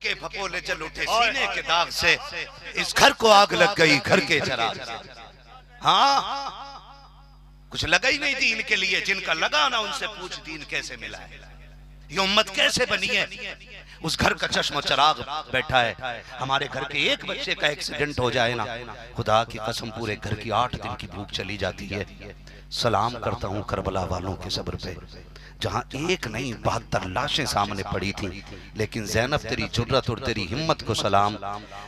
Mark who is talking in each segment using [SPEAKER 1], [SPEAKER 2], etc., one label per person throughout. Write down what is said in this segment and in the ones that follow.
[SPEAKER 1] के फपोले जल उठे सीने के दाग से, इस घर को आग लग गई घर के चराग से। हाँ, कुछ लगा ही नहीं दीन के लिए, जिनका लगा ना उनसे पूछ दीन कैसे मिला है, ये उम्मत कैसे बनी है। उस घर का चश्म चराग बैठा है। हमारे घर के एक बच्चे का एक्सीडेंट हो जाए ना, खुदा की कसम पूरे घर की 8 दिन की भूख चली जाती है। सलाम करता हूँ करबला वालों के सब्र पे, जहां एक नहीं 72 लाशें सामने पड़ी थी, लेकिन ज़ैनब तेरी जुर्रत और तेरी हिम्मत को सलाम।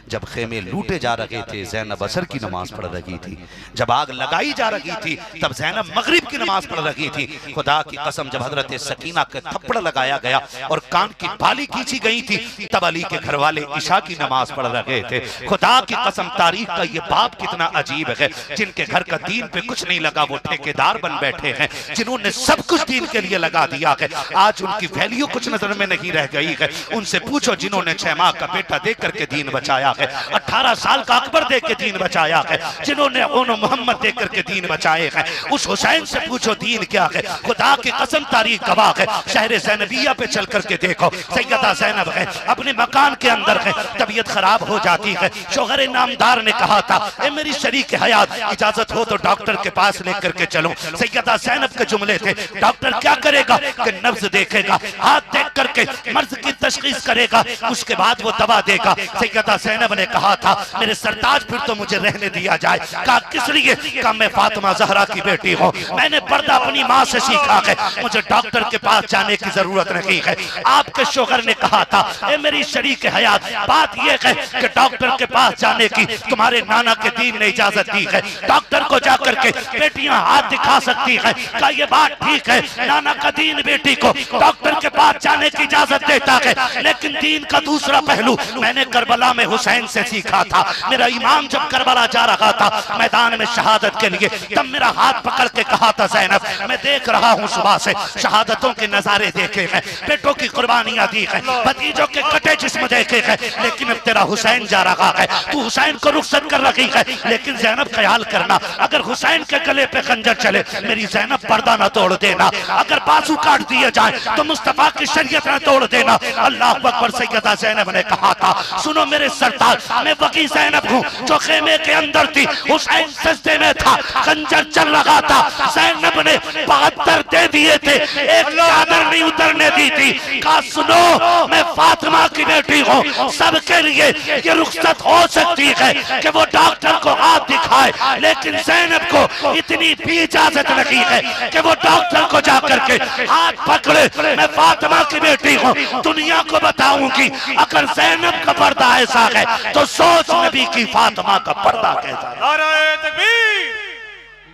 [SPEAKER 1] जब खेमे लूटे जा रहे थे ज़ैनब असर की नमाज पढ़ रही थी, जब आग लगाई जा रही थी तब ज़ैनब मगरिब की नमाज पढ़ रही थी। खुदा की कसम जब हजरत सकीना के थप्पड़ लगाया गया और कान की बाली खींची गई थी, तब अली के घर वाले इशा की नमाज पढ़ रहे थे। खुदा की कसम तारीख का ये बाप कितना अजीब है, जिनके घर का दीन पे कुछ नहीं लगा वो ठेकेदार बन बैठे हैं, जिन्होंने सब कुछ दीन के लिए लगा दिया है, आज उनकी वैल्यू कुछ नजर में नहीं रह गई है। उनसे पूछो जिन्होंने 6 माह का बेटा देख करके दीन बचाया है, 18 साल का अकबर देख के दीन बचाया है, जिन्होंने उन मोहम्मद देख करके दीन बचाए हैं, उस हुसैन से पूछो दीन क्या है। खुदा की कसम तारीख गवाह है, शहर ज़ैनबिया पे चल करके देखो, सैयदा ज़ैनब है अपने मकान के अंदर है, तबीयत खराब हो जाती है, शोहर नामदार ने कहा था ए मेरी शरीक हयात इजाजत हो तो डॉक्टर के पास लेकर के चलो। सैयदा ज़ैनब के जुमले थे, डॉक्टर क्या करेगा कि नब्ज देखेगा, हाथ देख करके मर्ज की तशखीस करेगा, उसके बाद वो दवा देगा। सैयदा ज़ैनब ने कहा था मेरे सरताज फिर तो मुझे रहने दिया जाए। कहा किस लिए? कहा मैं फातिमा ज़हरा की बेटी हूँ, मैंने पर्दा अपनी माँ से सीखा है, मुझे डॉक्टर के पास जाने की जरूरत नहीं है। आपके शोहर ने कहा था ए मेरी शरीक हयात बात यह है कि डॉक्टर के पास जाने की तुम्हारे नाना के दीन ने इजाजत दी है, डॉक्टर को जाकर के बेटियां हाथ दिखा सकती है। क्या ये बात ठीक है? नाना का दीन बेटी को डॉक्टर के पास जाने की इजाजत देता है, लेकिन दीन का दूसरा पहलू मैंने करबला में हुसैन से सीखा था। मेरा इमाम जब करबला जा रहा था मैदान में शहादत के लिए, तब मेरा हाथ पकड़ के कहा था ज़ैनब मैं देख रहा हूँ सुबह से शहादतों के नजारे देखे हैं, बेटों की कुर्बानियां दी हैं, भतीजों के कटे जिस्म देखे हैं, लेकिन अब तेरा हुसैन जा रहा है, तू हुसैन को रुखसत कर रही है, लेकिन ज़ैनब ख्याल करना अगर हुसैन के गले पे खंजर चले मेरी ज़ैनब पर्दा न तोड़ देना, अगर बाजू काट दिए जाए तो मुस्तफा की शरीयत न तोड़ देना। अल्लाह अकबर। सैयदा ज़ैनब ने कहा था सुनो मेरे सरताज मैं वकी ज़ैनब हूँ जो खेमे के अंदर थी, हुसैन सजदे में था, खंजर चल रहा था, ज़ैनब ने 72 दे दिए थे, एक चादर नहीं उतरने दी थी। कहा सुनो मैं फातिमा की बेटी हूँ, सबके लिए ये रुखसत हो सकती है कि वो डॉक्टर को हाथ दिखाए, लेकिन ज़ैनब को इतनी भी इजाजत नहीं है कि वो डॉक्टर को जाकर के हाथ पकड़े। मैं फातिमा की बेटी हूँ, दुनिया को बताऊंगी अगर ज़ैनब का पर्दा ऐसा है तो सोच नबी की फातिमा का पर्दा कैसा है।
[SPEAKER 2] नाराए तकबीर,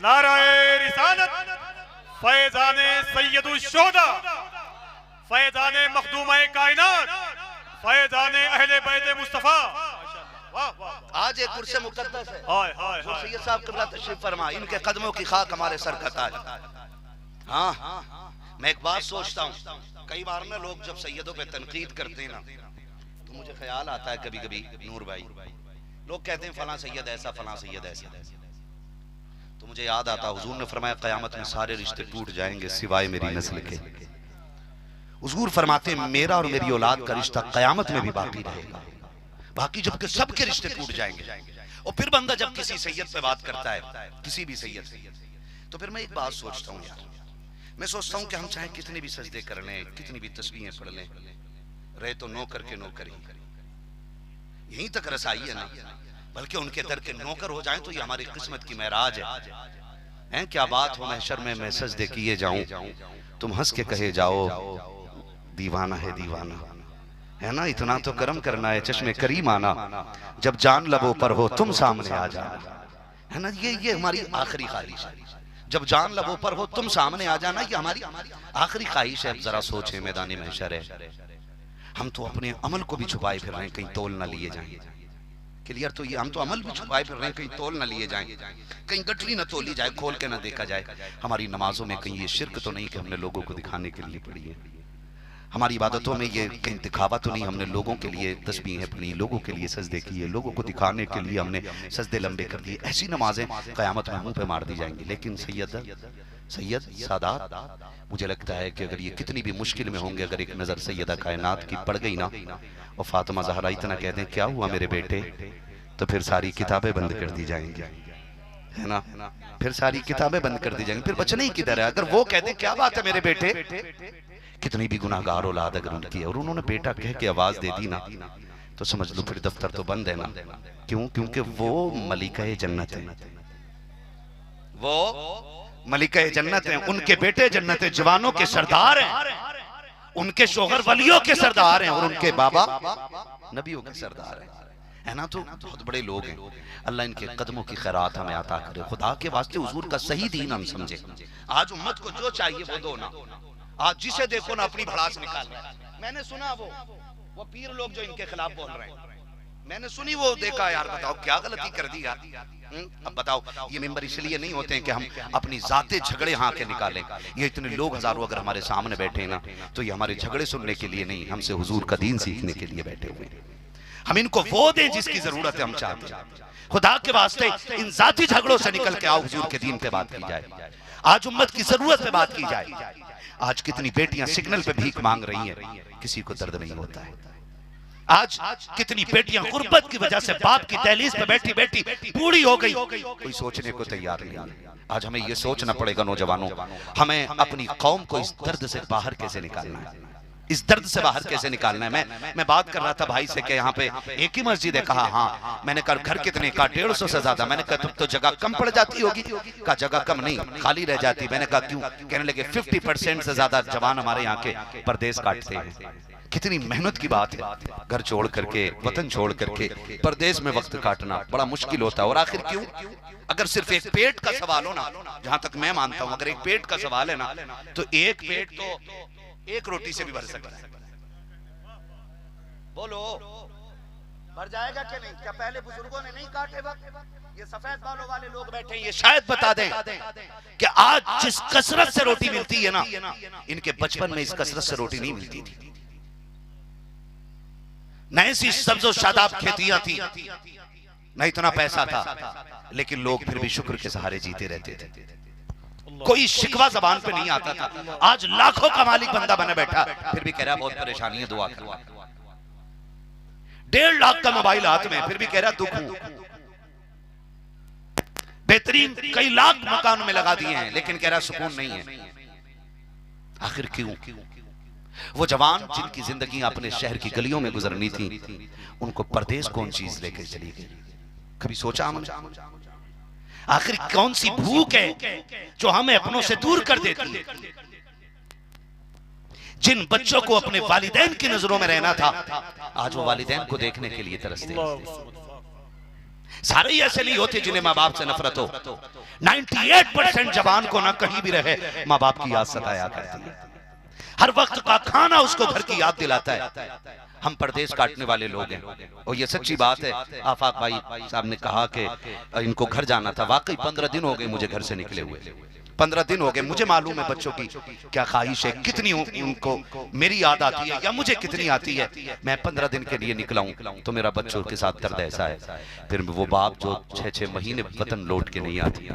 [SPEAKER 2] नाराए रिसालत, फैज़ाने सैयदुल शुहदा, फैज़ाने मखदूमाए कायनात, फैज़ाने अहले बैत मुस्तफा।
[SPEAKER 1] आज एक कुर्सी मुकद्दस है, सैयद साहब क़िबला तशरीफ फरमा, इनके कदमों की खाक हमारे सर का ताज। हाँ, मैं एक बात सोचता हूँ, कई बार ना लोग जब सैयदों पे तनकीद करते हैं ना तो मुझे ख्याल आता है कभी कभी नूर भाई, लोग कहते हैं फलां सैयद ऐसा फलां सैयद ऐसा, तो मुझे याद आता हुजूर ने फरमाया क़यामत में सारे रिश्ते टूट जाएंगे सिवाय मेरी नस्ल के। हुजूर फरमाते हैं मेरा और मेरी औलाद का रिश्ता क़यामत में भी बाकी रहेगा, बाकी जबकि सबके रिश्ते टूट जाएंगे। और फिर बंदा जब किसी सैयद पे बात करता है, किसी भी सैयद से, तो फिर मैं एक बात सोचता हूँ यार, मैं सोचता हूँ कि हम चाहे कितने भी सजदे कर लें, कितनी भी तस्बीहें पढ़ लें, रहे तो नौकर के नौकर ही, यहीं तक रसाई है ना, बल्कि उनके दर के नौकर हो जाएं तो ये हमारी किस्मत की महराज है। क्या बात हो महशर में मैं सजदे किए जाऊं, तुम हंस के कहे जाओ दीवाना है दीवाना, है ना, इतना तो करम करना है चश्मे करीम आना, जब जान लबों पर हो तुम सामने आ जाना, है ना, ये हमारी आखिरी ख्वाहिश है, जब जान लबों पर हो तुम सामने आ जाना, ये हमारी आखिरी ख्वाहिश है। अब जरा सोचे मैदानी महशर है, हम तो अपने अमल को भी छुपाए फिर रहे हैं कहीं तोल ना लिए जाएं, क्लियर, तो ये हम तो अमल भी छुपाए फिर रहे हैं कहीं तोल ना लिए जाएं, कहीं गठरी ना तोली जाए, खोल के ना देखा जाए। हमारी नमाजों में कहीं ये शिर्क तो नहीं कि हमने लोगों को दिखाने के लिए पढ़ी है, हमारी इबादतों में ये कहीं दिखावा तो नहीं, हमने लोगों के लिए तस्बीहें पढ़ी, लोगों के लिए सजदे किए, लोगों को दिखाने के लिए हमने सजदे लंबे कर दिए। ऐसी नमाजें क़यामत में मुंह पे मार दी जाएंगी। लेकिन सैयद सादात मुझे लगता है कि अगर ये कितनी भी मुश्किल में होंगे, अगर एक नजर सैयदा कायनात की पड़ गई ना और फातिमा ज़हरा इतना कह दें क्या हुआ मेरे बेटे, तो फिर सारी किताबें बंद कर दी जाएंगी, है ना, फिर सारी किताबें बंद कर दी जाएंगी, फिर बचने ही किधर है। अगर वो कहते क्या बात है मेरे बेटे, कितनी भी गुनाहगार औलाद अगर उनकी है और उन्होंने बेटा कह के आवाज दे दी ना, तो समझ लो फिर दफ्तर तो बंद है ना। क्यों? क्योंकि वो मलिका जन्नत है, वो मलिका जन्नत है, उनके बेटे जन्नत है, जवानों के सरदार हैं, उनके शोहर वलियों के सरदार हैं और उनके बाबा नबियों के सरदार है ना। तो बहुत बड़े लोग हैं। अल्लाह इनके कदमों की खैरात हमें अता करे। खुदा के वास्ते हुजूर का सही दीन हम समझे। आज उम्मत को जो चाहिए वो दो ना। आज जिसे देखो ना अपनी भड़ास निकाल रहा है। मैंने सुना वो पीर लोग जो इनके खिलाफ बोल रहे हैं, मैंने सुनी, वो देखा यार, बताओ क्या गलती कर दी यार। अब बताओ, ये मेंबर इसलिए नहीं होते हैं कि हम अपनी जाते झगड़े यहाँ के निकालें। ये इतने लोग हजारों अगर हमारे सामने बैठे ना, तो ये हमारे झगड़े सुनने के लिए नहीं, हमसे हुजूर का दीन सीखने के लिए बैठे हुए हैं। हम इनको वो दें जिसकी जरूरत है, हम चाहते हैं। खुदा के वास्ते इन जाती झगड़ों से निकल के आओ, हुजूर के दीन पे बात की जाए, आज उम्मत की जरूरत पे बात की जाए। आज कितनी बेटियां सिग्नल पे भीख मांग रही हैं, किसी को दर्द नहीं होता है। आज कितनी बेटियां गुर्बत की वजह से बाप की दहलीज पे बैठी बैठी बूढ़ी हो गई, कोई सोचने को तैयार नहीं। आज हमें यह सोचना पड़ेगा नौजवानों, हमें अपनी कौम को इस दर्द से बाहर कैसे निकालना है, इस दर्द से बाहर कैसे निकालना है। मैं बात कर रहा था भाई से कि यहाँ पे एक ही मस्जिद है। कहा हाँ। मैंने कहा घर कितने का? 150 से ज्यादा। मैंने कहा तुम तो जगह कम पड़ जाती होगी। कहा जगह कम नहीं, खाली रह जाती। मैंने कहा क्यों? कहने लगे 50% से ज्यादा जवान हमारे यहाँ के परदेश काटते हैं। कितनी मेहनत की बात है, घर छोड़ करके, वतन छोड़ करके परदेश में वक्त काटना बड़ा मुश्किल होता है। और आखिर क्यों? अगर सिर्फ एक पेट का सवाल हो ना, जहां तक मैं मानता हूं, अगर एक पेट का सवाल है ना, तो एक पेट तो एक रोटी से भी भर सकता है। बोलो भर जाएगा कि नहीं? क्या पहले बुजुर्गों ने नहीं काटे वक्त? ये सफेद बालों वाले लोग बैठे हैं, ये शायद बता दें कि आज जिस कसरत से रोटी मिलती है ना, इनके बचपन में इस कसरत से रोटी नहीं मिलती थी। न ऐसी सब्जो शादाब खेतियां थी, न इतना पैसा था, लेकिन लोग फिर भी शुक्र के सहारे जीते रहते थे। कोई शिकवा जबान पे नहीं आता था। आज लाखों का मालिक बंदा बना बैठा, फिर भी कह रहा बहुत परेशानी है, दुआ करो। 1.5 लाख का मोबाइल हाथ में, फिर भी कह रहा दुख हूं। बेहतरीन कई लाख मकानों में लगा दिए हैं, लेकिन कह रहा सुकून नहीं है। आखिर क्यों? वो जवान जिनकी जिंदगी अपने शहर की गलियों में गुजरनी थी, उनको परदेश कौन चीज लेकर चली गई? कभी सोचा हमने? आखिर कौन सी भूख है जो हमें अपनों से दूर कर देती है? जिन बच्चों को अपने वालिदैन की नजरों में रहना था, आज वो वालिदैन को देखने के लिए तरसते हैं। सारे ही ऐसे नहीं होते जिन्हें माँ बाप से नफरत हो। 98% जवान को ना कहीं भी रहे माँ बाप की याद सताया करती है। हर वक्त का खाना उसको घर की याद दिलाता है। हम परदेश काटने वाले लोग हैं, और ये सच्ची बात है। आफाक भाई साहब ने कहा कि इनको घर जाना था। वाकई 15 दिन हो गए मुझे घर से निकले हुए, 15 दिन हो गए। मुझे मालूम है बच्चों की क्या ख्वाहिश है, कितनी उनको मेरी याद आती है या मुझे कितनी आती है। मैं 15 दिन के लिए निकला हूं तो मेरा बच्चों के साथ दर्द ऐसा है। फिर वो बाप जो 6-6 महीने वतन लौट के नहीं आती,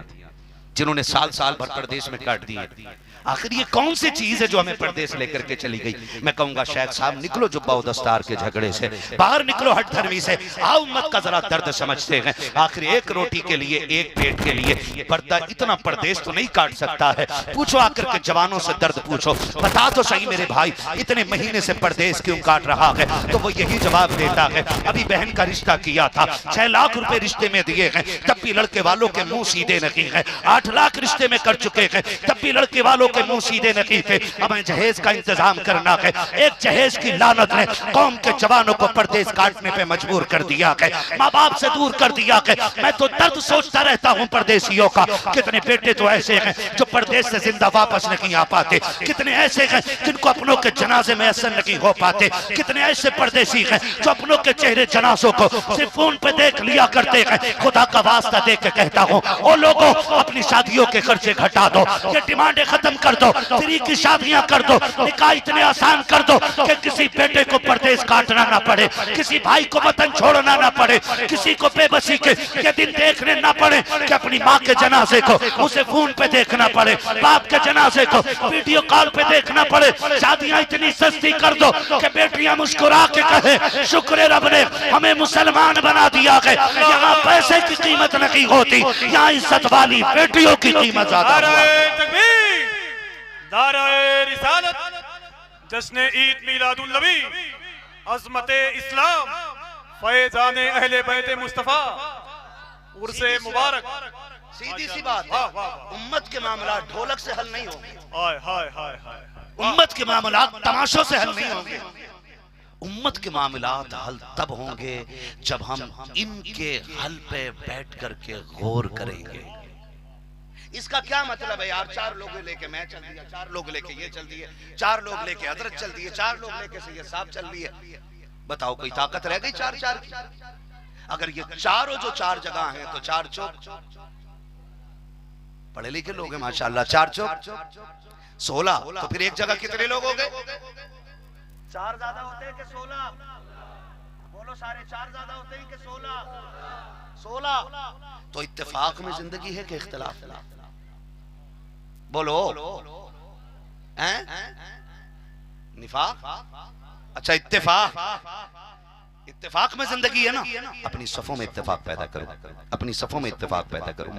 [SPEAKER 1] जिन्होंने साल भर परदेश में काट दिए। आखिर ये कौन सी चीज है जो हमें परदेश लेकर के चली गई? मैं कहूंगा शेख साहब निकलो जुब्बा और दस्तार के झगड़े से, बाहर निकलो हट धर्मी से, आओ उम्मत का जरा दर्द समझते हैं। आखिर एक रोटी के लिए, एक पेट के लिए पर्दा इतना परदेश तो नहीं काट सकता है। पूछो आकर के जवानों से दर्द पूछो, बता तो सही मेरे भाई इतने महीने से परदेश क्यों काट रहा है? तो वो यही जवाब देता है, अभी बहन का रिश्ता किया था, 6 लाख रुपए रिश्ते में दिए हैं, तब भी लड़के वालों के मुंह सीधे नहीं है। 8 लाख रिश्ते में कर चुके हैं, तब भी लड़के वालों के मुंह सीधे नहीं थे। हमें जहेज का इंतजाम करना है। एक जहेज की लानत ने कौम के जवानों को परदेश काटने पे मजबूर कर दिया है, माँ बाप से दूर कर दिया है। मैं तो दर्द सोचता रहता हूँ परदेशियों का। कितने बेटे तो ऐसे हैं जो परदेश से जिंदा वापस नहीं आ पाते, कितने ऐसे हैं जिनको अपनों के जनाजे में असर नहीं हो पाते, कितने ऐसे परदेशी हैं जो अपनों के चेहरे जनाजों को सिर्फ फोन पे देख लिया करते हैं। खुदा का वास्ता दे के कहता हूँ, ओ लोगों अपनी शादियों के खर्चे घटा दो, ये डिमांडें खत्म कर दो, फ्री की शादियां कर दो, निकाह इतने आसान कर दो कि किसी बेटे को परदेश काटना ना पड़े, किसी भाई को वतन छोड़ना ना पड़े, किसी को बेबसी के ये दिन देखने ना पड़े कि अपनी माँ के जनाजे को उसे फोन पे देखना पड़े, बाप के जनाजे को वीडियो कॉल पे देखना पड़े। शादियां इतनी सस्ती कर दो कि बेटियां मुस्कुरा के कहे शुक्र रब ने हमें मुसलमान बना दिया है। यहाँ पैसे की कीमत नहीं होती, यहाँ इज्जत वाली बेटियों की कीमत ज्यादा।
[SPEAKER 2] नाराए तकबीर, नाराए रिसालत, जश्न ईद मिलादुन नबी, अज़मते इस्लाम, फैज़ाने अहले बैत मुस्तफा, उर्से मुबारक।
[SPEAKER 1] सीधी सी बात है, उम्मत के मामला ढोलक से हल नहीं होंगे,
[SPEAKER 2] हाय हाय हाय हाय,
[SPEAKER 1] उम्मत के मामला तमाशों से हल नहीं होंगे। उम्मत के मामलात हल तब होंगे जब हम इनके हल पे बैठ करके गौर करेंगे। इसका क्या मतलब है यार, 4 लोग लेके मैं चल दिया, 4 लोग लेके ये चल दिए, 4 लोग लेके हजरत चल दिए, 4 लोग लेके सैयद साहब चल दिए। बताओ कोई ताकत रह गई 4 की? अगर ये चारों जो 4 जगह हैं तो 4 चौक, पढ़े लिखे लोग हैं माशाल्लाह, 4 चौक 16, तो फिर एक जगह कितने लोग हो गए? 4 ज्यादा होते हैं कि 16? बोलो, सारे 4 ज्यादा होते हैं कि 16? तो इत्तेफाक में जिंदगी है कि इख्तिलाफ? बोलो हैं? निफाक? अच्छा इत्तेफाक में जिंदगी है ना। अपनी सफों में इत्तेफाक पैदा करो, अपनी सफों में इत्तेफाक पैदा करो।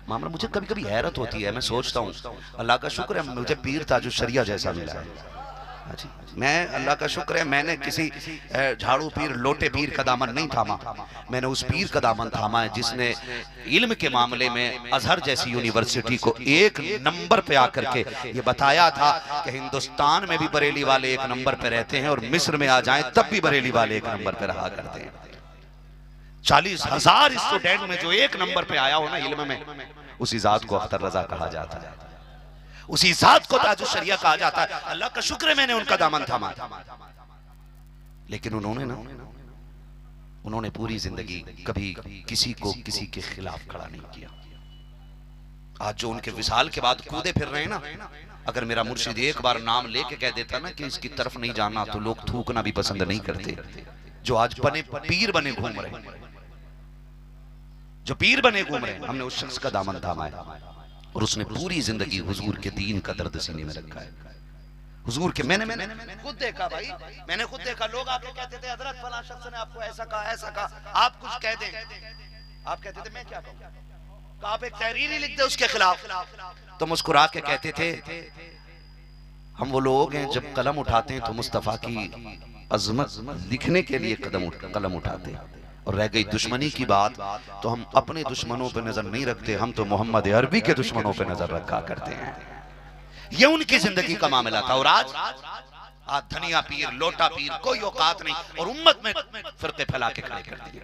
[SPEAKER 1] मामला मुझे कभी कभी हैरत होती है, मैं सोचता हूँ अल्लाह का शुक्र है मुझे पीर ताजुल शरिया जैसा मिला है। मैं अल्लाह का शुक्र है मैंने किसी झाड़ू पीर लोटे पीर का दामन नहीं थामा, मैंने उस पीर का दामन थामा है जिसने इल्म के मामले में अजहर जैसी यूनिवर्सिटी को 1 नंबर पे आकर के ये बताया था कि हिंदुस्तान में भी बरेली वाले 1 नंबर पे रहते हैं और मिस्र में आ जाएं तब भी बरेली वाले 1 नंबर पे रहा करते हैं। 40,000 स्टूडेंट में जो 1 नंबर पे आया हो ना इल्म में, उसी जात को अख्तर रजा कहा जाता है, उसी जात को ताजुल शरिया कहा जाता है। अल्लाह का शुक्र है मैंने उनका दामन थामा। लेकिन उन्होंने पूरी जिंदगी कभी किसी को किसी के खिलाफ खड़ा नहीं किया। आज जो उनके विसाल के बाद कूदे फिर रहे हैं ना, अगर मेरा मुर्शिद एक बार नाम लेके कह देता ना कि इसकी तरफ नहीं जाना तो लोग थूकना भी पसंद नहीं करते। जो आज पीर बने घूम रहे, जो पीर बने घूम रहे, हमने उस शख्स का दामन थामा है और उसने पूरी जिंदगी हुजूर के दीन का दर्द सीने में रखा है। हुजूर के मैंने खुद देखा भाई, मैंने खुद देखा। लोग आके कहते थे हजरत फलां शख्स ने आपको ऐसा कहा, ऐसा कहा, आप कुछ कह दें, आप कहते थे मैं क्या कहूं, तो आप एक तहरीर ही लिख दे उसके खिलाफ। तो मुस्कुरा के कहते थे हम वो लोग हैं जब कलम उठाते हैं तो मुस्तफा की अजमत लिखने के लिए कलम उठाते हैं, और रह गई दुश्मनी की बात तो हम अपने दुश्मनों पे नजर नहीं रखते, हम तो मोहम्मद अरबी के दुश्मनों पे नजर रखा करते हैं। ये उनकी जिंदगी का मामला था। और आज धनिया पीर लोटा पीर कोई औकात नहीं, और उम्मत में फिरके फैला के खड़े कर दिए।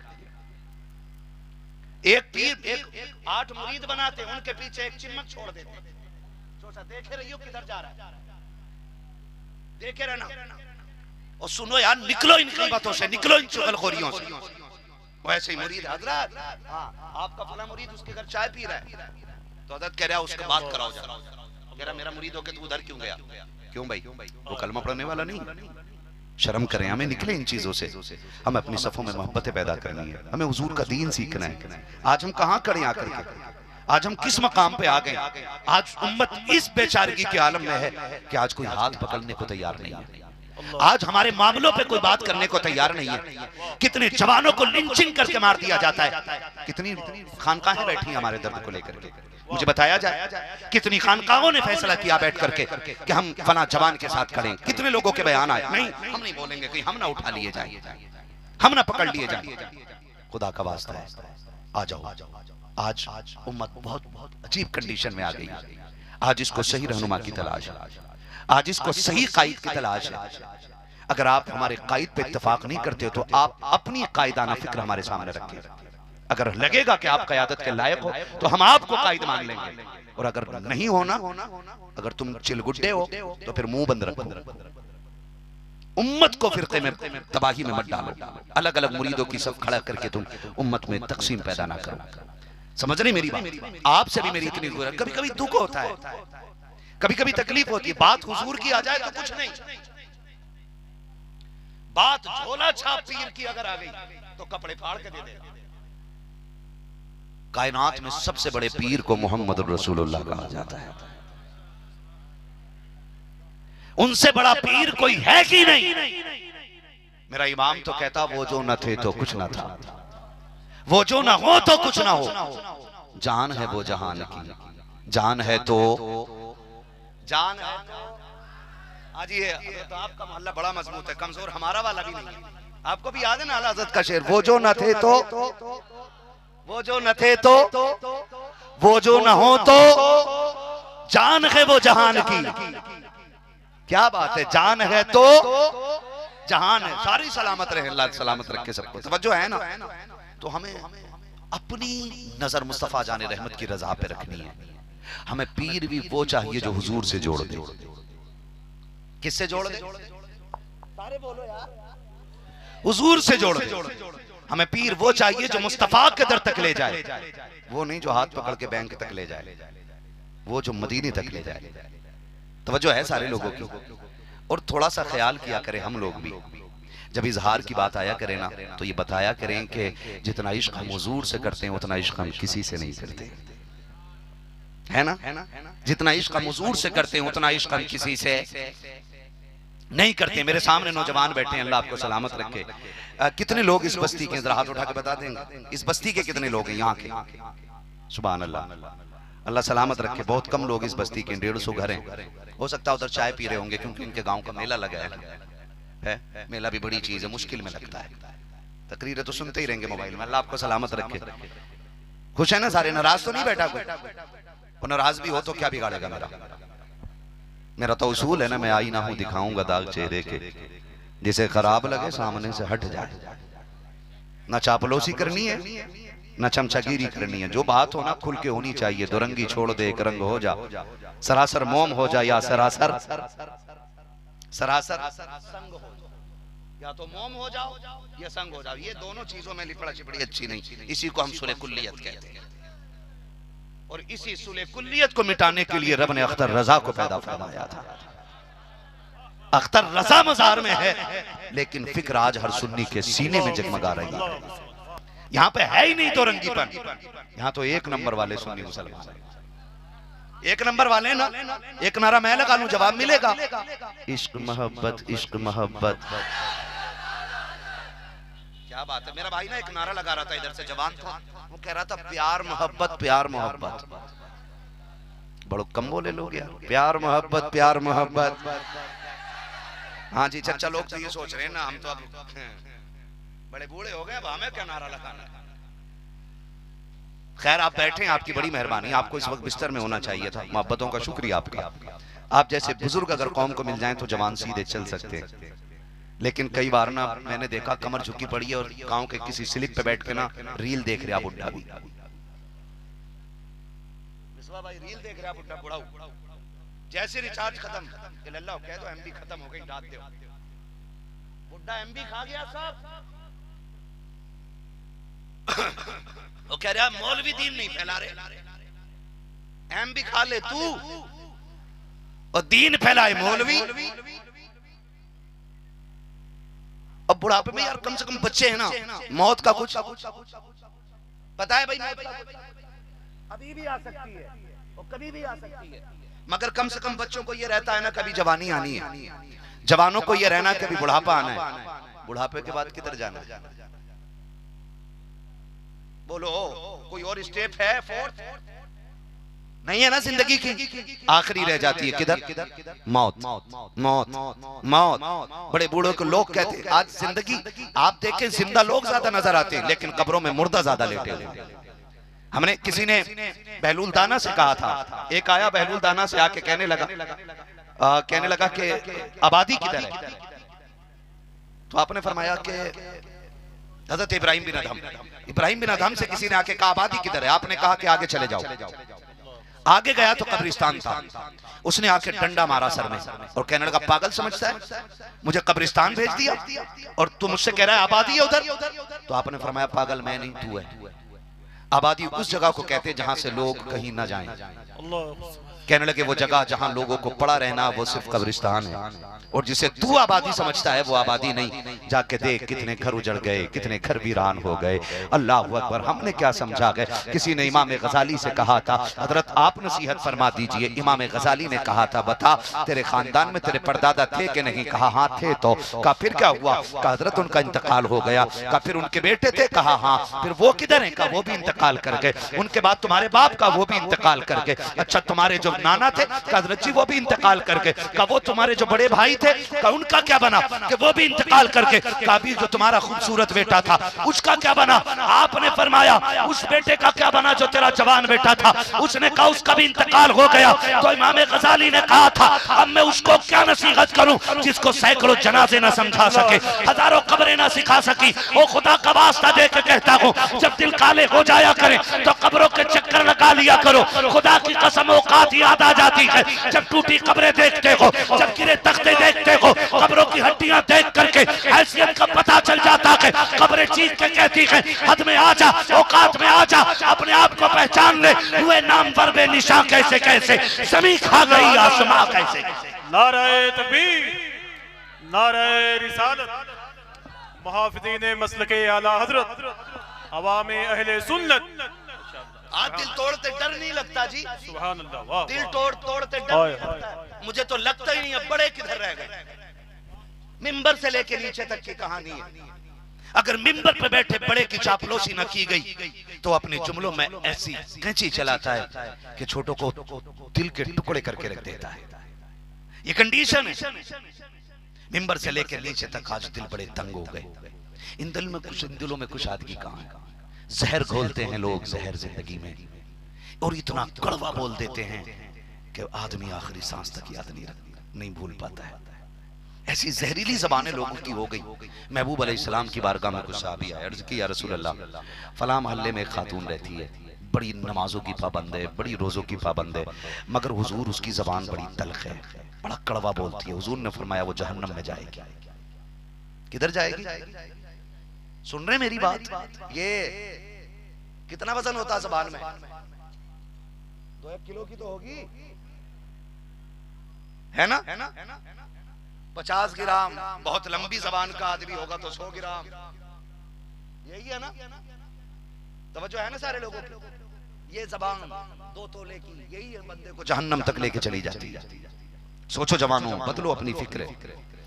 [SPEAKER 1] एक पीर 8 मुरीद बनाते, उनके पीछे एक चिमक छोड़ देते, सोचा देखे रहियो किधर जा रहा है, देखे रहना और सुनो यार, निकलो इन ग़ीबतों से, निकलो इन चुगलखोरियों से। वैसे ही मुरीद हजरत, आपका फला मुरीद उसके घर चाय पी रहा है, तो हजरत कह रहा है उसको बात कराओ जरा। कह रहा मेरा मुरीद होके तू उधर क्यों गया? क्यों भाई, वो कलमा पढ़ने वाला नहीं? शर्म करें, हमें निकले इन चीजों से। हमें अपनी सफों में मोहब्बतें पैदा करनी है, हमें हुजूर का दीन सीखना है। आज हम कहाँ खड़े आकर के, आज हम किस मकाम पे आ गए? आज उम्मत इस बेचारगी के आलम में है कि आज कोई हाथ पकड़ने को तैयार नहीं है, आज हमारे मामलों पे कोई बात करने को तैयार नहीं है। कितने जवानों को लिंचिंग करके मार दिया जाता है, कितनी खानकाहें बैठी हैं हमारे दर्द को लेकर के। मुझे बताया जाए कितनी खानकाहों ने फैसला किया बैठ करके कि हम फला जवान के साथ खड़े। कितने लोगों के बयान आए, नहीं हम नहीं बोलेंगे, कहीं हम ना उठा लिए जाए, हम ना पकड़ लिए जाए। खुदा का वास्ता है, आ जाओ। आज उम्मत बहुत अजीब कंडीशन में आ गई। आज इसको सही रहनुमा की तलाश है, आज इसको सही कायद की तलाश है। अगर आप हमारे कायद पे इत्तेफाक नहीं करते तो आप अपनी कायदाना फिक्र हमारे सामने रखें। अगर लगेगा कि आप क़यादत के लायक हो तो हम आपको कायद मान लेंगे, और अगर नहीं होना, अगर तुम चिलगुड्डे हो तो फिर मुंह बंद रखो। उम्मत को फिरके में तबाही में मत डालो, अलग अलग मुरीदों की सब खड़ा करके तुम उम्मत में तकसीम पैदा ना करो। समझ रही मेरी बात? आपसे भी मेरी इतनी दूर है। कभी कभी दुख होता है, कभी कभी तकलीफ होती है, बात हुजूर की आ जाए तो कुछ नहीं, बात झोला छाप पीर की अगर आ गई तो कपड़े फाड़ के दे दे। कायनात में सबसे बड़े पीर को मोहम्मद रसूलुल्लाह कहा जाता है। उनसे बड़ा पीर कोई है कि नहीं? मेरा इमाम तो कहता वो जो न थे तो कुछ न था, वो जो ना हो तो कुछ ना हो। जान है वो जहान की, जान है तो जान है तो। आज ये तो आपका मोहल्ला बड़ा मजबूत है, कमजोर हमारा वाला भी नहीं है। आपको भी याद है ना आला हज़रत का शेर, वो जो न थे तो, वो जो न थे तो, वो जो न हो तो, जान है वो जहान की। क्या बात है, जान है तो जहान है। सारी सलामत रहे, अल्लाह सलामत रखे सबको। तवज्जो है ना? तो हमें अपनी नजर मुस्तफा जाने रहमत की रजा पे रखनी है। हमें पीर भी वो चाहिए जो हुजूर से जोड़ दे। किससे जोड़ दे? सारे बोलो यार। हुजूर से जोड़ दे। हमें पीर वो चाहिए जो मुस्तफा के दर तक ले जाए, वो नहीं जो हाथ पकड़ के बैंक तक ले जाए, वो जो मदीने तक ले जाए। तवज्जो है सारे लोगों की। और थोड़ा सा ख्याल किया करें हम लोग भी, जब इजहार की बात आया करें ना तो ये बताया करें कि जितना इश्क हम हुजूर से करते हैं उतना इश्क हम किसी से नहीं करते, है ना? जितना इश्क हम हुजूर से करते हैं उतना इश्क हम किसी से नहीं करते। मेरे सामने नौजवान बैठे हैं, अल्लाह आपको सलामत रखे। कितने लोग इस बस्ती के, जरा हाथ उठा के बता देंगे, इस बस्ती के कितने लोग हैं यहाँ के? सुभान अल्लाह, अल्लाह सलामत रखे। बहुत कम लोग इस बस्ती के, 150 घर हैं। हो सकता है उधर चाय पी रहे होंगे क्योंकि उनके गांव का मेला लगा है। मेला भी बड़ी चीज है, मुश्किल में लगता है। तकरीरें तो सुनते ही रहेंगे मोबाइल में। अल्लाह आपको सलामत रखे। खुश है ना सारे? नाराज तो नहीं बैठा कोई? और नाराज भी हो तो क्या बिगाड़ेगा मेरा? मेरा तो उसूल है ना, मैं आईना हूं दिखाऊंगा दाग चेहरे के, जिसे खराब लगे सामने से हट जाए। ना चापलूसी करनी है ना चमचागिरी करनी है। जो बात हो ना खुल के होनी चाहिए। दो रंगी छोड़ दे एक रंग हो जा, सरासर मोम हो जा या सरासर संग हो जाओ। या तो मोम हो जाओ या संग हो जाओ। ये दोनों चीजों में लिपड़ा चिपड़ी अच्छी नहीं। इसी को हम सुले कुल्लियत कहते हैं। और इसी सुले कुल्लियत को मिटाने के लिए रब ने अख्तर रजा को पैदा फरमाया था। अख्तर रजा मजार में है, लेकिन फिक्र आज हर सुन्नी के सीने में जगमगा रही है। यहाँ पे है ही नहीं तो रंगीपन। यहाँ तो एक नंबर वाले सुन्नी मुसलमान, एक नंबर वाले ना। एक नारा मैं लगा लूं, जवाब मिलेगा। इश्क मोहब्बत, इश्क मोहब्बत। क्या बात है। मेरा भाई ना एक नारा लगा रहा था, इधर से जवान था, वो कह रहा था प्यार मोहब्बत, प्यार मोहब्बत। बड़ो कम बोले लोग यार, प्यार मोहब्बत, प्यार मोहब्बत। हाँ जी चचा, लोग तो ये सोच रहे हैं ना हम तो अब बड़े बूढ़े हो गए, अब हमें क्या नारा लगाना है। खैर आप बैठे, आपकी बड़ी मेहरबानी। आपको इस वक्त बिस्तर में होना चाहिए था। मोहब्बतों का शुक्रिया आपका। आप जैसे बुजुर्ग अगर कौम को मिल जाएं तो जवान सीधे चल सकते हैं। लेकिन कई बार ना मैंने देखा कमर झुकी पड़ी है और गांव के किसी स्लिप पे बैठ के ना रील देख रहा बुढ़ा भी। भाई रील देख रहा बुढ़ा, बुढ़ा जैसे रिचार्ज खत्म, लल्ला कह दो एमबी खत्म हो गई, डाल दो। बुढ़ा एमबी खा गया साहब। वो कह रहा मौलवी दीन नहीं फैला रहे। एमबी खा ले तू और दीन फैलाए मौलवी। अब बुढ़ापे में यार कम से कम बच्चे हैं ना, मौत का कुछ पता है भाई? अभी भी आ सकती है और कभी भी आ सकती है, मगर कम से कम बच्चों को ये रहता है ना कभी जवानी आनी है, जवानों को ये रहना कभी बुढ़ापा आना है। बुढ़ापे के बाद किधर जाना है? बोलो कोई और स्टेप है? फोर्थ नहीं है ना जिंदगी की। आखिरी रह जाती है किधर? मौत, मौत, मौत। बड़े बूढ़ों को लोग कहते हैं आज जिंदगी, आप देखें जिंदा लोग ज्यादा नजर आते हैं लेकिन कब्रों में मुर्दा ज्यादा लेटे हैं। हमने किसी ने बहलूल दाना से कहा था, एक आया बहलूल दाना से आके कहने लगा कि आबादी किधर है? तो आपने फरमाया कि हजरत इब्राहिम बिन अदहम से किसी ने आके कहा आबादी किधर है? आपने कहा कि आगे चले जाओ। आगे गया तो कब्रिस्तान था। उसने आके डंडा मारा सर में और कहने लगा पागल समझता है, मुझे कब्रिस्तान भेज दिया और तू मुझसे कह रहा है आबादी है उधर। तो आपने फरमाया पागल मैं नहीं तू है। आबादी उस जगह को कहते हैं जहां से लोग कहीं ना जाएं।
[SPEAKER 2] अल्लाह
[SPEAKER 1] कहने लगे वो जगह जहां लोगों को पड़ा रहना वो सिर्फ कब्रिस्तान है, और जिसे तू आबादी समझता है वो आबादी नहीं। जाके देख कितने घर उजड़ गए, कितने घर वीरान हो गए। अल्लाह अकबर। हमने क्या समझा गए? किसी ने इमाम गजाली से कहा था, हजरत आप नसीहत फरमा दीजिए। इमाम गजाली ने कहा था, बता तेरे खानदान में तेरे परदादा थे कि नहीं? कहा हाँ थे। तो कहा फिर क्या हुआ? कहा हजरत उनका इंतकाल हो गया। कहा फिर उनके बेटे थे? कहा हाँ। फिर वो किधर है? कहा वो भी इंतकाल कर गए। उनके बाद तुम्हारे बाप का वो भी इंतकाल कर गए। अच्छा तुम्हारे जो नाना थे? कहा हजरत जी वो भी इंतकाल कर गए। कहा वो तुम्हारे जो बड़े भाई थे? कहा उनका क्या बना? कि वो भी इंतकाल कर गए। कहा अभी जो तुम्हारा खूबसूरत बेटा था उसका क्या बना? आपने फरमाया उस बेटे का क्या बना जो तेरा जवान बेटा था? उसने कहा उसका भी इंतकाल हो गया। तो इमाम गजाली ने कहा था, अब मैं उसको क्या नसीहत करूं जिसको सैकड़ों जनाजे न समझा सके, हजारों कब्रें न सिखा सकी। ओ खुदा का वास्ता दे के कहता हूं, जब दिल काले हो जाया करे तो कब्रों के चक्कर लगा लिया करो। खुदा की कसम औकात याद आ जाती है जब टूटी कब्रें देखते हो, जब गिरे तख्ते देखते हो, कब्रों की हड्डियां देख करके हैसियत का पता चल जाता है। कब्रें चीख के कहती है, हद में आ जा, औकात में आ जा, अपने आप को पहचान ले। हुए नाम पर बेनिशान कैसे कैसे, ज़मीं खा गई आसमां कैसे।
[SPEAKER 2] नारे तकबीर, नारे रिसालत, मुहाफिज़ीन मसलके आला हजरत, अवामे अहले सुन्नत।
[SPEAKER 1] आज दिल तोड़ते डर नहीं लगता जी।
[SPEAKER 2] सुभान अल्लाह, वाह।
[SPEAKER 1] दिल तोड़ते डर नहीं लगता है। मुझे तो लगता ही नहीं अब बड़े किधर रह गए। मिंबर से लेके नीचे तक की कहानी है। अगर मिंबर पे बैठे बड़े की चापलूसी न की गई तो अपने जुमलों में ऐसी कैंची चलाता है कि छोटों को दिल के टुकड़े करके रख देता है। ये कंडीशन है। मिंबर से लेके नीचे तक आज दिल बड़े तंग हो गए। इन दिलों में कुछ आदमी कहां है? जहर घोलते हैं लोग जहर जिंदगी में, और इतना कड़वा बोल देते हैं कि आदमी आखिरी सांस तक याद नहीं भूल पाता है। ऐसी जहरीली जबानें लोगों की हो गई। महबूब अलैहिस्सलाम की बारगाह में कुछ सहाबी आए, अर्ज की या रसूल अल्लाह, फलां मोहल्ले में एक खातून रहती है, बड़ी नमाजों की पाबंद है, बड़ी रोजों की पाबंद है, मगर हुजूर उसकी जबान बड़ी तल्ख है, बड़ा कड़वा बोलती है। हुजूर ने फरमाया वो जहन्नम में जाएगी। किधर जाएगी? सुन रहे मेरी बात? ये कितना वजन होता है जबान में? 2-1 किलो की तो होगी, है ना? 50 ग्राम। बहुत लंबी जबान का आदमी होगा तो 100 ग्राम। यही है ना? तवज्जो है ना सारे लोगों की? ये जबान 2 तोले की, यही है बंदे को जहन्नम तक लेके चली जाती है। सोचो जवानों, बदलो अपनी फिक्र।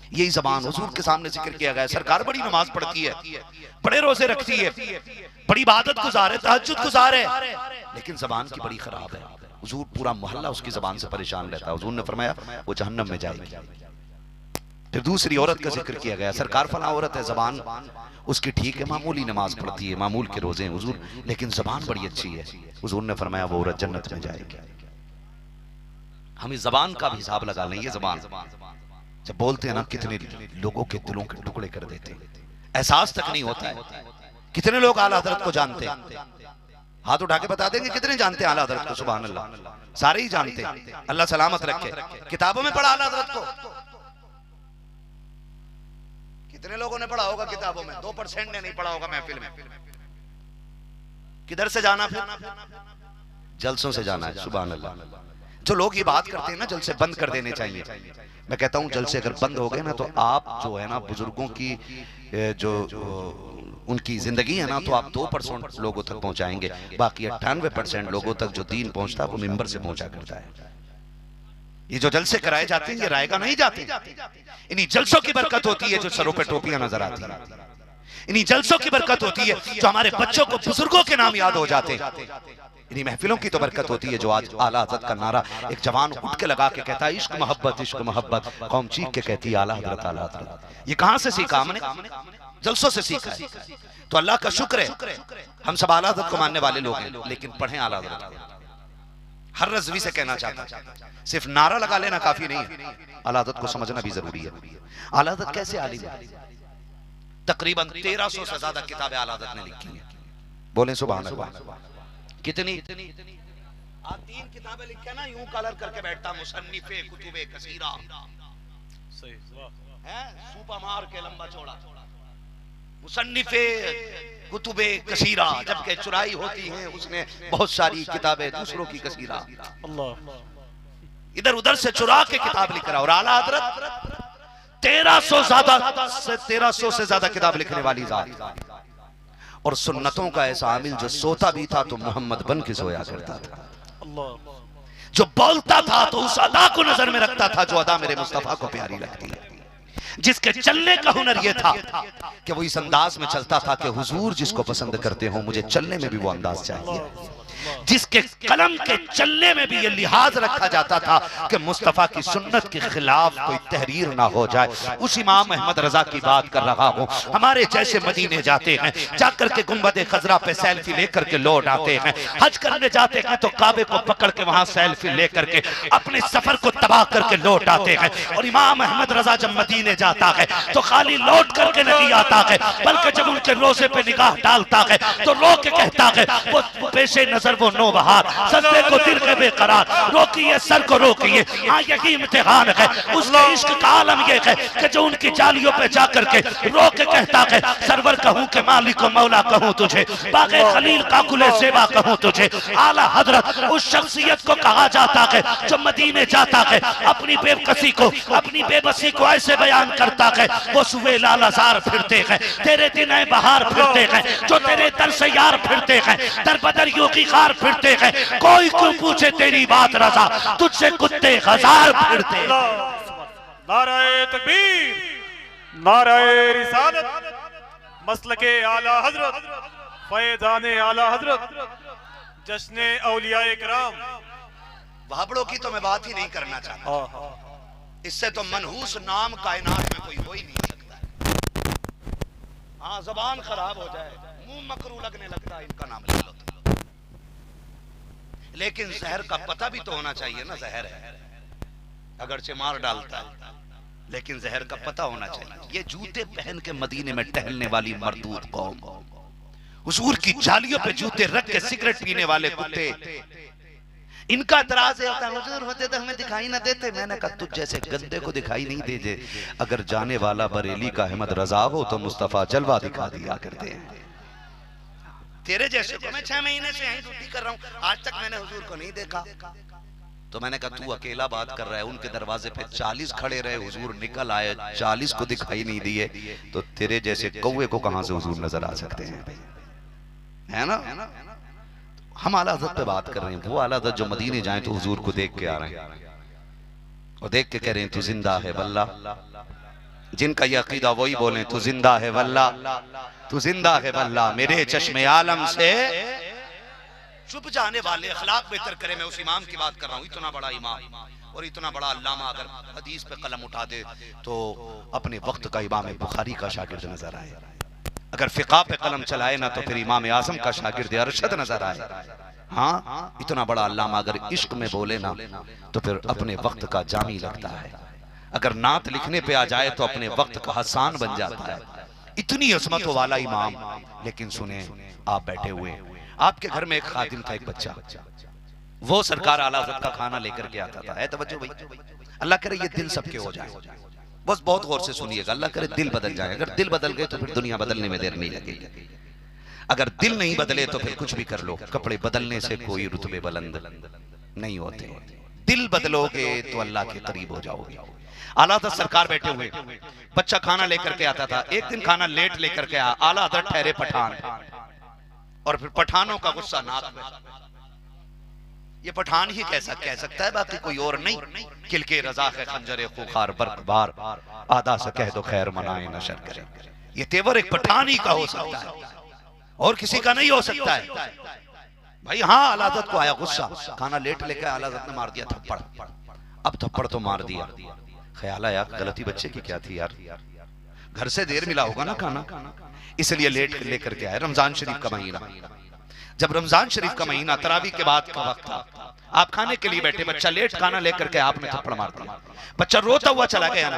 [SPEAKER 1] यही जबान हुजूर के सामने जिक्र किया गया। सरकार बड़ी नमाज पढ़ती है, बड़े रोजे रखती है, बड़ी इबादत गुजार है, तहज्जुद गुजार है, लेकिन जबान की बड़ी खराब है। हुजूर पूरा मोहल्ला उसकी जबान से परेशान रहता है। हुजूर ने फरमाया वो जहन्नम में जाएगी। फिर दूसरी औरत का जिक्र किया गया। सरकार फला औरत है, जबान उसकी ठीक है, मामूली नमाज पढ़ती है, मामूल के रोजे हैं हुजूर, लेकिन जबान बड़ी अच्छी है। हुजूर ने फरमाया वो औरत जन्नत में जाएगी। हम इस जबान का भी हिसाब लगा लें। ये जबान जब बोलते हैं ना, कितने लोगों के दिलों के टुकड़े कर देते हैं, एहसास तक नहीं होता है। कितने लोग आला हजरत को जानते हैं? हाथ उठा के बता देंगे कितने जानते हैं आला हजरत को? सुभान अल्लाह, सारे ही जानते हैं। अल्लाह सलामत रखे। किताबों में पढ़ा आला हजरत को? कितने लोगों ने पढ़ा होगा किताबों में? 2% ने नहीं पढ़ा होगा महफिल में। किधर से जाना? फिर जलसों से जाना है। सुभान अल्लाह। जो लोग ये बात करते हैं ना, जलसे बंद कर देने चाहिए। मैं कहता हूं जलसे अगर बंद हो गए ना, तो आप जो है ना, बुजुर्गों की जो उनकी जिंदगी है ना, तो आप 2% लोगों तक पहुंचाएंगे। बाकी 98% लोगों तक जो दीन पहुंचता है वो मिंबर से पहुंचा करता है। ये जो जलसे कराए जाते हैं ये रायगा नहीं जाते। इन्हीं जलसों की बरकत होती है जो सरों पे टोपियां नजर आती है। इन्हीं जलसों की बरकत होती है जो हमारे बच्चों को बुजुर्गों के नाम याद हो जाते हैं। इन्हीं महफिलों की तो बरकत होती है जो आज आला हज़रत का नारा एक जवान उठ के लगा के कहता है इश्क मोहब्बत इश्क मोहब्बत, कौम चीख के कहती है आला हज़रत आला हज़रत। ये कहां से सीखा हमने? जलसों से सीखा है। तो अल्लाह का शुक्र है हम सब आला हज़रत को मानने वाले लोग हैं, लेकिन पढ़ें आला हज़रत। हर रज़वी से कहना चाहता, सिर्फ नारा लगा लेना काफी नहीं है, आला हज़रत को समझना भी जरूरी है। आला हज़रत कैसे आलिम है? तकरीबन 1300 से ज्यादा किताबें आला हज़रत ने लिखी हैं। बोले सुभान अल्लाह। कितनी? आप 3 किताबें लिखे ना, यूं कलर करके बैठता मुसन्निफे कुतुबे कसीरा। सही है, सूपा मार के लंबा चौड़ा मुसन्निफे कुतुबे कसीरा, जबकि चुराई होती है उसने बहुत सारी किताबें दूसरों की कसीरा, इधर उधर से चुरा के किताब लिख रहा। और आला हजरत 1300 से ज्यादा किताब लिखने वाली जात, और सुन्नतों का ऐसा आमिल जो सोता भी था तो मोहम्मद बन के सोया करता था, जो बोलता था तो उस अदा को नजर में रखता था जो अदा मेरे मुस्तफा को प्यारी लगती है, जिसके चलने का हुनर यह था कि वो इस अंदाज में चलता था कि हुजूर जिसको पसंद करते हो मुझे चलने में भी वो अंदाज चाहिए, जिसके कलम के चलने में भी ये लिहाज रखा जाता था कि मुस्तफा की सुन्नत के खिलाफ कोई तहरीर ना हो जाए। उस इमाम अहमद रजा की बात कर रहा हूं। हमारे जैसे मदीने जाते हैं, जाकर के गुंबद खजरा पे सेल्फी लेकर के लौट आते हैं, हज करने जाते हैं तो काबे को पकड़ के वहां सेल्फी लेकर के अपने सफर को तबाह करके लौट आते हैं। और इमाम अहमद रजा जब मदीने जाता है तो खाली लौट करके नहीं आता है, बल्कि जब उनके रोजे पे निगाह डालता है तो रो के कहता है, वो पेशे नजर वो नो बहार, सजदे को दिल के बेकरार, रोकिए सर को रोकिए, हाँ यही इम्तिहान है। उसके इश्क का आलम ये है कि जो उनकी जालियों पे जाकर के रो के कहता है, सरवर कहूं के मालिक को मौला कहूं तुझे, बागे खलील का कुले सेवा कहूं तुझे। आला हजरत उस शख्सियत को कहा जाता है जो मदीने जाता है, अपनी बेबसी को, अपनी बेबसी को ऐसे बयान करता है, वो सुबह लालाजार फिरते हैं, तेरे दिन बहार फिरते हैं, जो तेरे दर से यार फिरते हैं, दर बदर योगी खार फिरते हैं, कोई क्यों पूछे तेरी बात रजा, तुझसे कुत्ते हजार फिरते।
[SPEAKER 2] नाराए तकबीर, नाराए रिसालत, मसलके आला हजरत, फैज़ाने आला हजरत, जश्ने औलियाए किराम।
[SPEAKER 1] वहाबड़ों की तो मैं बात ही नहीं करना चाहता, इससे तो मनहूस नाम कायनात में कोई हो ही नहीं सकता। हाँ जबान खराब हो जाए, मुंह मकरू लगने लगता है इनका नाम ले लो, लेकिन जहर का पता भी तो होना चाहिए ना। जहर है अगरचे मार डालता है, लेकिन जहर का पता होना चाहिए। ये जूते पहन के मदीने में टहलने वाली मरदूद कौम, हुजूर की जालियों पे जूते रख के सिगरेट पीने वाले कुत्ते, इनका एतराज होता है हुजूर होते तो हमें दिखाई ना देते। मैंने कहा तुझ जैसे गंदे को दिखाई नहीं देते, अगर जाने वाला बरेली का अहमद रजा हो तो मुस्तफा जलवा दिखा दिया करते हैं। तेरे जैसे को मैं 6 महीने से यहीं ड्यूटी कर रहा हूं, आज तक मैंने हुजूर को नहीं देखा। तो मैंने कहा तू अकेला बात कर रहा है, उनके दरवाजे पे 40 खड़े रहे, हुजूर निकल आए, 40 को दिखाई नहीं दिए, तो तेरे जैसे कौवे को कहां से हुजूर नजर आ सकते हैं, है ना। हम आला हज़रत पे बात कर रहे हैं, वो आला हज़रत जो मदीने जाए तो हुजूर को देख के आ रहे हैं और देख के कह रहे हैं तू जिंदा है वल्ला। जिनका ये अकीदा वही बोले तू जिंदा है वल्ला, तू जिंदा है वल्ला। मेरे चश्मे आलम से चुप जाने वाले अखलाक बेहतर करे। मैं उस इमाम की बात कर रहा हूँ, इतना बड़ा इमाम और इतना बड़ा अल्लामा अगर हदीस पे कलम उठा दे तो अपने वक्त का इमाम बुखारी का शागिर्द नजर आए, अगर फिक़ा पे कलम चलाए ना तो फिर इमाम आजम का शागिर्द अरशद नजर आए। हाँ, इतना बड़ा अल्लामा अगर इश्क में बोले ना तो फिर अपने वक्त का जामी लगता है, अगर नात लिखने पे आ जाए तो अपने वक्त का हसान बन जाता है। इतनी अजमतों वाला इमाम। लेकिन सुने, आप बैठे हुए, आपके घर में एक खादिम था, एक बच्चा, वो सरकार आला हज़रत का खाना लेकर के आता था। है तवज्जो भाई, अल्लाह करे ये दिल सबके हो जाए, बस बहुत गौर से सुनिएगा, अल्लाह करे दिल बदल जाए। अगर दिल बदल गए तो फिर दुनिया बदलने में देर नहीं लगेगी, अगर दिल नहीं बदले तो फिर कुछ भी कर लो, कपड़े बदलने से कोई रुतबे बुलंद नहीं होते। दिल बदलोगे तो अल्लाह के करीब हो जाओगे। आला हज़रत सरकार बैठे हुए, बच्चा खाना लेकर के आता था। एक दिन खाना लेट लेकर के आया, आला हज़रत ठहरे पठान, और फिर पठानों का गुस्सा नाक में। ये पठान ही कैसा कह सकता है, बाकी कोई और नहीं। किलके रजा है खंजरे खुखार बरकबार, आधा से कह दो खैर मनाए नशर करे। ये तेवर एक पठान ही का हो सकता है और किसी का नहीं हो सकता है भाई। हाँ, आला हज़रत को आया गुस्सा, खाना लेट लेकर आला हज़रत ने मार दिया थप्पड़। अब थप्पड़ तो मार दिया, ख्याल आया गलती बच्चे की क्या थी यार, घर से देर मिला होगा ना खाना, इसलिए लेट लेकर के आए। रमजान शरीफ का महीना, जब रमजान शरीफ का महीना तरावी के बाद का वक्त था, आप खाने के लिए बैठे, बच्चा लेट खाना लेकर के आपने थप्पड़ मार दिया, बच्चा रोता हुआ चला गया ना,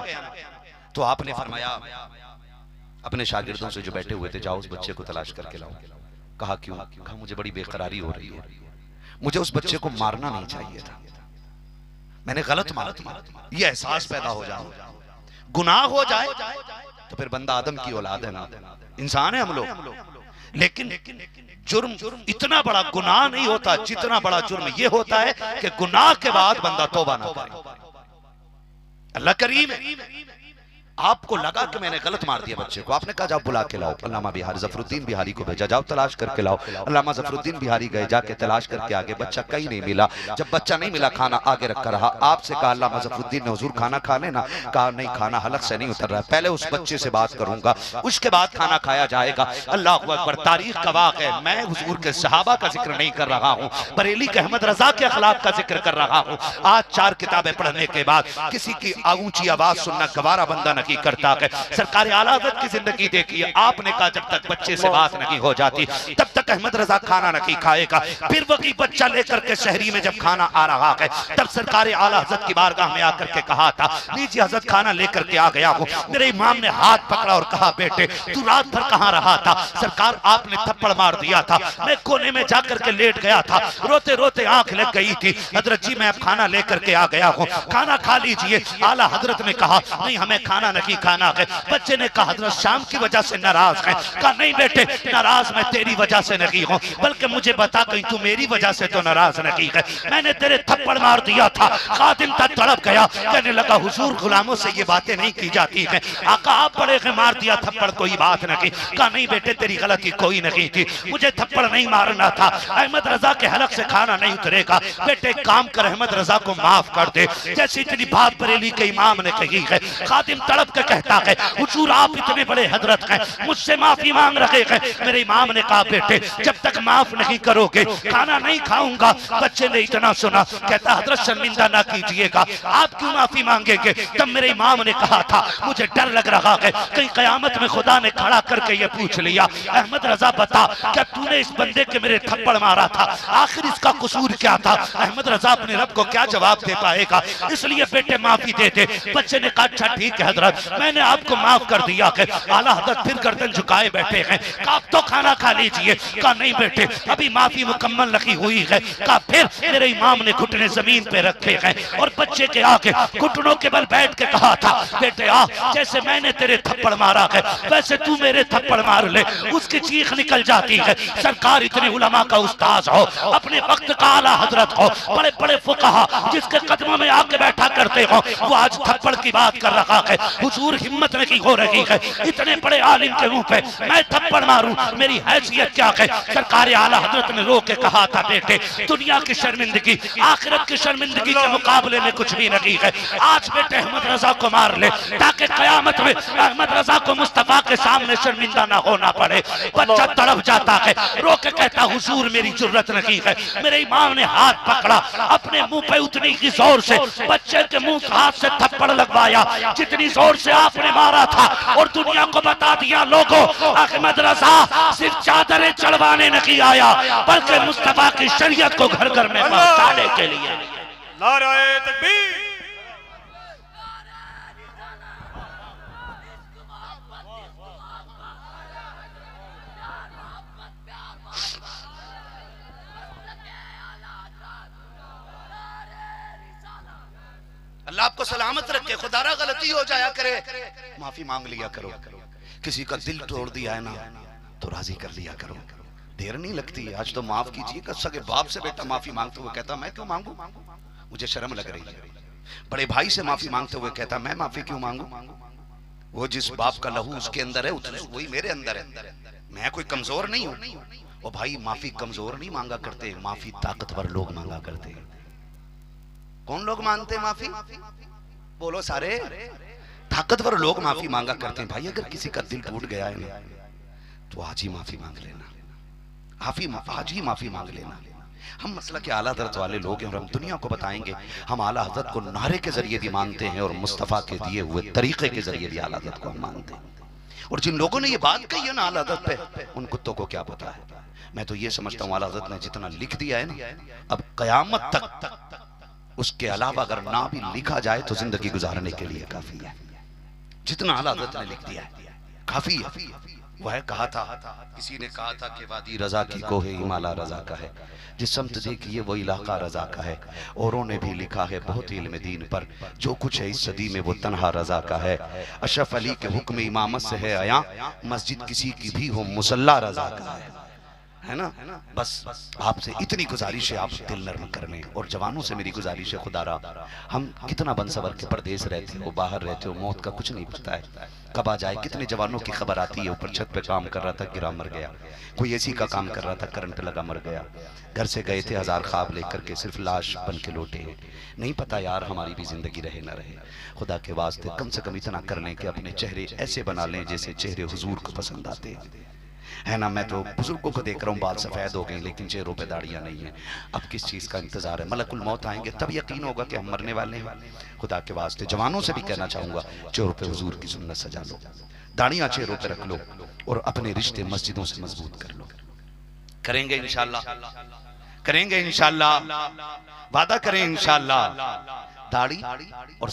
[SPEAKER 1] तो आपने फरमाया अपने शागिर्दों से जो बैठे हुए थे, जाओ उस बच्चे को तलाश करके लाओ। कहा क्यों? कहा मुझे बड़ी बेकरारी हो रही है, मुझे उस बच्चे को मारना नहीं चाहिए था, मैंने गलत मारा था। ये एहसास पैदा हो जाए, गुनाह हो जाए तो फिर बंदा आदम की औलाद है ना, इंसान है हम लोग, लेकिन जुर्म इतना बड़ा गुनाह नहीं होता जितना बड़ा जुर्म यह होता है कि गुनाह के बाद बंदा तौबा ना करे। अल्लाह करीम है। आपको लगा कि मैंने गलत मार दिया बच्चे को, आपने कहा जाओ बुला के लाओ। अल्लामा बिहारी जफरुद्दीन बिहारी को भेजा, जाओ तलाश करके लाओ। अल्लामा जफरुद्दीन बिहारी गए, जाके तलाश करके आगे, बच्चा कहीं नहीं मिला। जब बच्चा नहीं मिला खाना आगे रखा रहा। आपसे कहा अल्लामा जफरुद्दीन ने हुजूर खाना खा लेना, कहा नहीं खाना हलक से नहीं उतर रहा है, पहले उस बच्चे से बात करूंगा उसके बाद खाना खाया जाएगा। अल्लाह अकबर, तारीख का वाक़ है। मैं हुजूर के सहाबा का जिक्र नहीं कर रहा हूँ, बरेली के अहमद रजा के अखलाक का जिक्र कर रहा हूँ। आज 4 किताबें पढ़ने के बाद किसी की ऊंची आवाज सुनना गवारा बंदा नहीं करता है। सरकार आला हज़रत की जिंदगी देखी है, आपने कहा जब तक बच्चे से बात नहीं हो जाती तब तक अहमद रजा खाना नहीं खाएगा। फिर वही बच्चा लेकर के शहरी में जब खाना आ रहा है तब सरकार आला हज़रत की बारगाह में आकर के कहा था, लीजिए हज़रत खाना लेकर के आ गया हूँ। मेरे इमाम ने हाथ पकड़ा और कहा, बेटे तू रात भर कहाँ रहा था? सरकार आपने थप्पड़ मार दिया था, मैं कोने में जाकर के लेट गया था, रोते रोते आंख लग गई थी। हजरत जी मैं अब खाना लेकर के आ गया हूँ, खाना खा लीजिए। आला हजरत ने कहा नहीं हमें खाना नहीं खाना है। बच्चे ने कहा हजरत शाम की वजह से नाराज है। कहा नहीं बेटे नाराज मैं तेरी वजह से नहीं हूँ, बल्कि मुझे बता कहीं तू मेरी वजह से तो नाराज नहीं है। मैंने तेरे थप्पड़ मार दिया था। खादिम तक तड़प गया, कहने लगा हुजूर गुलामों से ये बातें नहीं की जाती है। आका आप बड़े के मार दिया थप्पड़ कोई बात नहीं। कहा नहीं बेटे तेरी गलती कोई नहीं थी, मुझे थप्पड़ नहीं मारना था। अहमद रजा के हलक से खाना नहीं उतरेगा। बेटे काम कर अहमद रजा को माफ कर दे, जैसी इतनी बात बरेली के इमाम ने कही है। खादिम तड़प के कहता है हुजूर आप इतने बड़े हजरत हैं, मुझसे माफी मांग रहे हैं। मेरे इमाम ने कहा बेटे जब तक माफ नहीं करोगे खाना नहीं खाऊंगा। बच्चे ने इतना सुना, कहता हजरत शर्मिंदा ना कीजिएगा, आप क्यों माफी मांगेंगे? तब मेरे इमाम ने कहा था मुझे डर लग रहा है कहीं कयामत में खुदा ने खड़ा करके ये पूछ लिया, अहमद रजा बता क्या तूने इस बंदे के मेरे थप्पड़ मारा था, आखिर इसका कसूर क्या था? अहमद रजा अपने रब को क्या जवाब दे पाएगा, इसलिए बेटे माफी दे दे। बच्चे ने कहा अच्छा ठीक है हजरत मैंने आपको माफ कर दिया है। आला हजरत फिर गर्दन झुकाए बैठे हैं। कहा तो खाना खा लीजिए। कहा नहीं बेटे अभी माफी मुकम्मल नहीं हुई है। कहा फिर मेरे इमाम ने घुटने जमीन पे रखे हैं और बच्चे के आगे घुटनों के बल बैठ के कहा था बेटे आ जैसे मैंने तेरे थप्पड़ मारा है वैसे तू मेरे थप्पड़ मार ले। उसकी चीख निकल जाती है। सरकार इतने उलमा का उस्ताद हो, अपने वक्त का आला हजरत हो, बड़े बड़े फुकहा जिसके कदमों में आके बैठा करते हो, वो आज थप्पड़ की बात कर रहा है। हुजूर हिम्मत नहीं हो रही है इतने बड़े आलिम के मुंह पे मैं थप्पड़ मारूं, मेरी हैसियत क्या है? सरकार आला हजरत ने रो के कहा था बेटे दुनिया की शर्मिंदगी आखिरत की शर्मिंदगी के मुकाबले में कुछ भी नहीं है। आज बेटे अहमद रजा को मार ले ताकि कयामत में अहमद रजा को मुस्तफा के सामने शर्मिंदा ना होना पड़े। बच्चा तड़प जाता है, रो के कहता हुजूर मेरी जुर्रत नहीं है। मेरे इमाम ने हाथ पकड़ा, अपने मुंह पे उतनी ही जोर से बच्चे के मुंह हाथ से थप्पड़ लगवाया जितनी जोर से आपने मारा था और दुनिया को बता दिया लोगों अहमद रजा सिर्फ चादरें चढ़वाने नहीं आया बल्कि मुस्तफा की शरीयत को घर घर में पहुंचाने के लिए।
[SPEAKER 2] नारे तकबीर।
[SPEAKER 1] अल्लाह आपको सलामत रखे। खुदारा गलती हो जाया करे माफी मांग लिया करो। किसी का दिल तोड़ दिया है ना तो राजी कर लिया करो, देर नहीं लगती। आज तो माफ कीजिए सगे बाप से बेटा माफी मांगते हुए कहता मैं क्यों मांगू, मुझे शर्म लग रही है। बड़े भाई से माफी मांगते हुए कहता मैं माफी क्यों मांगू, वो जिस बाप का लहू उसके अंदर है वही मेरे अंदर है, मैं कोई कमजोर नहीं हूं। और भाई माफी कमजोर नहीं मांगा करते, माफी ताकतवर लोग मांगा करते। कौन लोग मांगते हैं माफी? बोलो सारे। ताकतवर लोग माफी मांगा करते हैं। भाई अगर किसी का दिल टूट गया है ना तो आज ही माफी मांग लेना, आज ही माफी मांग लेना। हम मसला के आला हज़रत वाले लोग हैं और हम दुनिया को बताएंगे हम आला हज़रत को नारे के जरिए भी मानते हैं और मुस्तफ़ा के दिए हुए तरीके के जरिए भी आला हज़रत को हम मानते हैं। और जिन लोगों ने ये बात कही है ना आला हज़रत पे, उन कुत्तों को क्या पता है। मैं तो ये समझता हूँ आला हज़रत ने जितना लिख दिया है ना अब कयामत तक उसके अलावा अगर ना भी लिखा जाए तो जिंदगी गुजारने के लिए काफी है। जितना आला हज़रत ने लिख दिया है काफी है। वह कहा था, किसी ने कहा था कि वादी रजा की कोहे हिमाला रजा का है, जिस समत देखिए वो इलाका रजा का है। औरों ने भी लिखा है बहुत इल्म दीन पर, जो कुछ है इस सदी में वो तन्हा रजा का है। अशरफ अली के हुक्म इमामत से है आया, मस्जिद किसी की भी हो मुसल्ला रजा का है ना। बस आपसे इतनी गुजारिश है, आप दिल नर्म कर लें। और जवानों से मेरी गुजारिश है, खुदारा हम कितना बंसवर के परदेश रहते हो, बाहर रहते हो, मौत का कुछ नहीं पता है, कब आ जाए। कितने जवानों की खबर आती है, ऊपर छत पे काम कर रहा था गिरा मर गया, कोई एसी का काम कर रहा था करंट लगा मर गया, घर से गए थे 1000 ख्वाब लेकर के सिर्फ लाश बन के लौटे हैं। नहीं पता यार हमारी भी जिंदगी रहे ना रहे। खुदा के वास्ते कम से कम इतना कर लें कि अपने चेहरे ऐसे बना लें जैसे चेहरे हुजूर को पसंद आते हैं, है ना। मैं तो बुजुर्गों को देख रहा हूँ, बाल सफेद हो गए लेकिन चेहरों पे दाढ़ियां नहीं है। अब किस चीज का इंतजार है? मलकुल मौत आएंगे तब यकीन होगा कि हम मरने वाले हैं। खुदा के वास्ते जवानों से भी कहना चाहूंगा, चेहरों पे हुजूर की सुन्नत सजा लो, दाढ़ियां चेहरों पे रख लो और अपने रिश्ते मस्जिदों से मजबूत कर लो। करेंगे इंशाल्लाह, करेंगे इंशाल्लाह, वादा करें इंशाल्लाह। दाढ़ी और